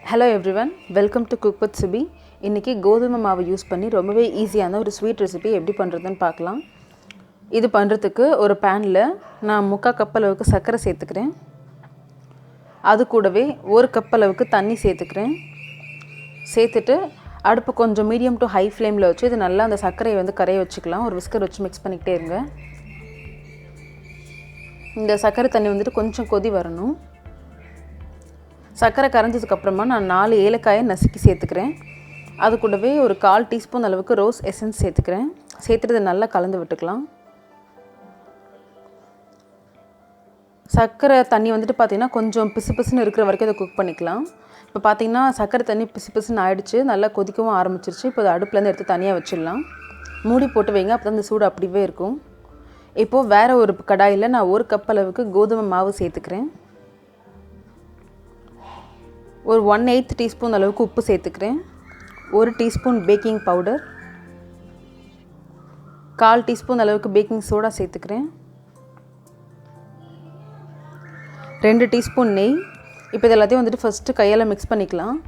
Hello everyone, welcome to Cook with Subi. இன்னைக்கு கோதுமை மாவு யூஸ் பண்ணி ரொம்பவே ஈஸியான ஒரு ஸ்வீட் ரெசிபி எப்படி பண்ணுறதுன்னு பார்க்கலாம். இது பண்ணுறதுக்கு ஒரு பேனில் நான் 3/4 கப் அளவுக்கு சர்க்கரை சேர்த்துக்கிறேன். அது கூடவே 1 கப் அளவுக்கு தண்ணி சேர்த்துக்கிறேன். சேர்த்துட்டு அடுப்பு கொஞ்சம் மீடியம் டு ஹை ஃப்ளேமில் வச்சு இது நல்லா அந்த சர்க்கரையை வந்து கரைய வச்சுக்கலாம். ஒரு விஸ்கர் வச்சு மிக்ஸ் பண்ணிக்கிட்டே இருங்க. இந்த சர்க்கரை தண்ணி வந்துட்டு கொஞ்சம் கொதி வரணும். சர்க்கரை கரைஞ்சதுக்கப்புறமா நான் 4 ஏலக்காயை நசுக்கி சேர்த்துக்கிறேன். அது கூடவே ஒரு 1/4 டீஸ்பூன் அளவுக்கு ரோஸ் எசன்ஸ் சேர்த்துக்கிறேன். சேர்த்துட்டு இதை நல்லா கலந்து விட்டுக்கலாம். சர்க்கரை தண்ணி வந்துட்டு பார்த்திங்கன்னா கொஞ்சம் பிசு பிசுன்னு இருக்கிற வரைக்கும் அதை குக் பண்ணிக்கலாம். இப்போ பார்த்திங்கன்னா சர்க்கரை தண்ணி பிசு பிசுன்னு ஆகிடுச்சு, நல்லா கொதிக்கவும் ஆரம்பிச்சிருச்சு. இப்போ அதை அடுப்புலேருந்து எடுத்து தனியாக வச்சிடலாம். மூடி போட்டு வைங்க, அப்போ தான் இந்த சூடு அப்படியே இருக்கும். இப்போது வேறு ஒரு கடாயில் நான் 1 கப் அளவுக்கு கோதுமை மாவு சேர்த்துக்கிறேன். ஒரு 1/8 டீஸ்பூன் அளவுக்கு உப்பு சேர்த்துக்கிறேன். 1 டீஸ்பூன் பேக்கிங் பவுடர், 1/4 டீஸ்பூன் அளவுக்கு பேக்கிங் சோடா சேர்த்துக்கிறேன். 2 டீஸ்பூன் நெய். இப்போ இது எல்லாத்தையும் வந்துட்டு ஃபஸ்ட்டு கையால் மிக்ஸ் பண்ணிக்கலாம்.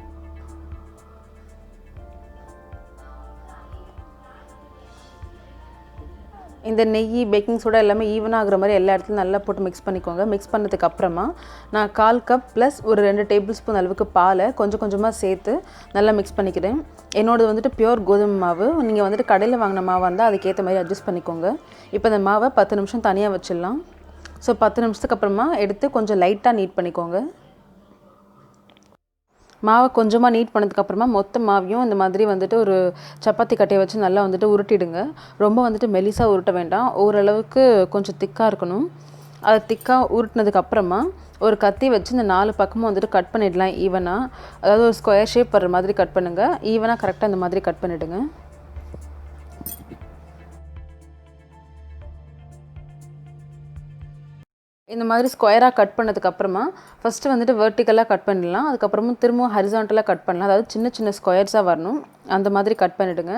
இந்த நெய் பேக்கிங் சோடா எல்லாமே ஈவனாக ஆகிற மாதிரி எல்லா இடத்துலையும் நல்லா போட்டு மிக்ஸ் பண்ணிக்கோங்க. மிக்ஸ் பண்ணதுக்கு அப்புறமா நான் 1/4 கப் ப்ளஸ் ஒரு 2 டேபிள் ஸ்பூன் அளவுக்கு பாலை கொஞ்சம் கொஞ்சமாக சேர்த்து நல்லா மிக்ஸ் பண்ணிக்கிறேன். என்னோடது வந்துட்டு பியூர் கோதுமை மாவு. நீங்கள் வந்துட்டு கடையில் வாங்கின மாவாக இருந்தால் அதுக்கேற்ற மாதிரி அட்ஜஸ்ட் பண்ணிக்கோங்க. இப்போ இந்த மாவை 10 நிமிஷம் தனியாக வச்சிடலாம். ஸோ 10 நிமிஷத்துக்கு அப்புறமா எடுத்து கொஞ்சம் லைட்டாக நீட் பண்ணிக்கோங்க. மாவை கொஞ்சமாக நீட் பண்ணதுக்கப்புறமா மொத்த மாவையும் இந்த மாதிரி வந்துட்டு ஒரு சப்பாத்தி கட்டையை வச்சு நல்லா வந்துட்டு உருட்டிடுங்க. ரொம்ப வந்துட்டு மெலிசாக உருட்ட வேண்டாம், ஓரளவுக்கு கொஞ்சம் திக்காக இருக்கணும். அதை திக்காக உருட்டினதுக்கப்புறமா ஒரு கத்தி வச்சு இந்த 4 பக்கமும் வந்துட்டு கட் பண்ணிடலாம் ஈவனாக. அதாவது ஒரு ஸ்கொயர் ஷேப் வர்ற மாதிரி கட் பண்ணுங்கள். ஈவனாக கரெக்டாக இந்த மாதிரி கட் பண்ணிவிடுங்க. இந்த மாதிரி ஸ்கொயராக கட் பண்ணதுக்கப்புறமா ஃபஸ்ட்டு வந்துட்டு வெர்டிக்கலாக கட் பண்ணிடலாம். அதுக்கப்புறமும் திரும்பவும் ஹரிசாண்டலாக கட் பண்ணலாம். அதாவது சின்ன சின்ன ஸ்கொயர்ஸாக வரணும், அந்த மாதிரி கட் பண்ணிவிடுங்க.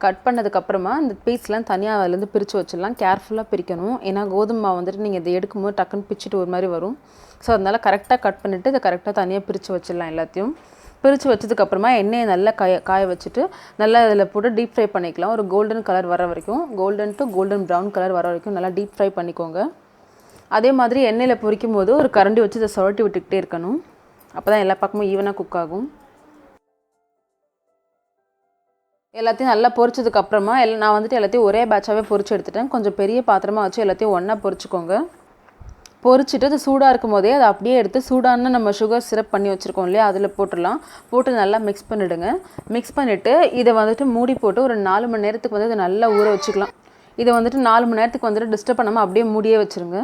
கட் பண்ணதுக்கப்புறமா இந்த பீஸ்லாம் தனியாக அதுலேருந்து பிரித்து வச்சிடலாம். கேர்ஃபுல்லாக பிரிக்கணும், ஏன்னா கோதுமை மாவு வந்துட்டு நீங்கள் இதை எடுக்கும்போது டக்குன்னு பிச்சுட்டு ஒரு மாதிரி வரும். ஸோ அதனால் கரெக்டாக கட் பண்ணிவிட்டு இதை கரெக்டாக தனியாக பிரித்து வச்சிடலாம். எல்லாத்தையும் பிரித்து வச்சதுக்கப்புறமா எண்ணெயை நல்லா காய வச்சுட்டு நல்லா அதில் போட்டு டீப் ஃப்ரை பண்ணிக்கலாம். ஒரு கோல்டன் கலர் வர வரைக்கும், golden to golden brown colour வர வரைக்கும் நல்லா டீப் ஃப்ரை பண்ணிக்கோங்க. அதே மாதிரி எண்ணெயில் பொரிக்கும் போது ஒரு கரண்டி வச்சு இதை சுழட்டி விட்டுக்கிட்டே இருக்கணும். அப்போ தான் எல்லா பக்கமும் ஈவனாக குக் ஆகும். எல்லாத்தையும் நல்லா பொரிச்சதுக்கப்புறமா நான் வந்துட்டு எல்லாத்தையும் ஒரே பேட்சாகவே பொரிச்சு எடுத்துட்டேன். கொஞ்சம் பெரிய பாத்திரமாக வச்சு எல்லாத்தையும் ஒன்றா பொரிச்சுக்கோங்க. பொரிச்சுட்டு அது சூடாக இருக்கும் போதே அதை அப்படியே எடுத்து சூடான நம்ம சுகர் சிரப் பண்ணி வச்சுருக்கோம் இல்லையா, அதில் போட்டுடலாம். போட்டு நல்லா மிக்ஸ் பண்ணிவிடுங்க. மிக்ஸ் பண்ணிவிட்டு இதை வந்துட்டு மூடி போட்டு ஒரு 4 மணி நேரத்துக்கு வந்து இதை நல்லா ஊற வச்சுக்கலாம். இதை வந்துட்டு 4 மணி நேரத்துக்கு வந்துட்டு டிஸ்டர்ப் பண்ணாமல் அப்படியே மூடியே வச்சுருங்க.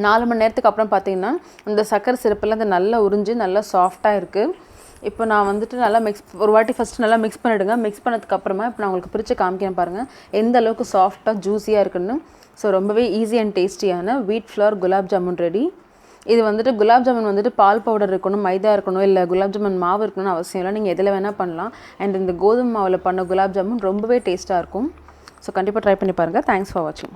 நாலு மணி நேரத்துக்கு அப்புறம் பார்த்திங்கன்னா இந்த சர்க்கரை சிரப்பெல்லாம் அது நல்லா உறிஞ்சி நல்லா சாஃப்டாக இருக்குது. இப்போ நான் வந்துட்டு நல்லா ஒரு வாட்டி ஃபஸ்ட்டு நல்லா மிக்ஸ் பண்ணிவிடுங்க. மிக்ஸ் பண்ணதுக்கப்புறமா இப்போ நான் உங்களுக்கு பிரித்து காமிக்கிறேன் பாருங்கள் எந்த அளவுக்கு சாஃப்டாக ஜூஸியாக இருக்குன்னு. ஸோ ரொம்பவே ஈஸி அண்ட் டேஸ்டியான வீட் ஃப்ளவர் குலாப் ஜாமுன் ரெடி. இது வந்துட்டு குலாப் ஜாமுன் வந்துட்டு பால் பவுடர் இருக்கணும், மைதா இருக்கணும், இல்லை குலாப் ஜாமுன் மாவு இருக்கணும்னு அவசியம் இல்லை. நீங்கள் எதில் வேணால் பண்ணலாம். அண்ட் இந்த கோதுமை மாவில் பண்ண குலாப் ஜாமுன் ரொம்பவே டேஸ்ட்டாக இருக்கும். ஸோ கண்டிப்பாக ட்ரை பண்ணி பாருங்கள். தேங்க்ஸ் ஃபார் வாட்சிங்.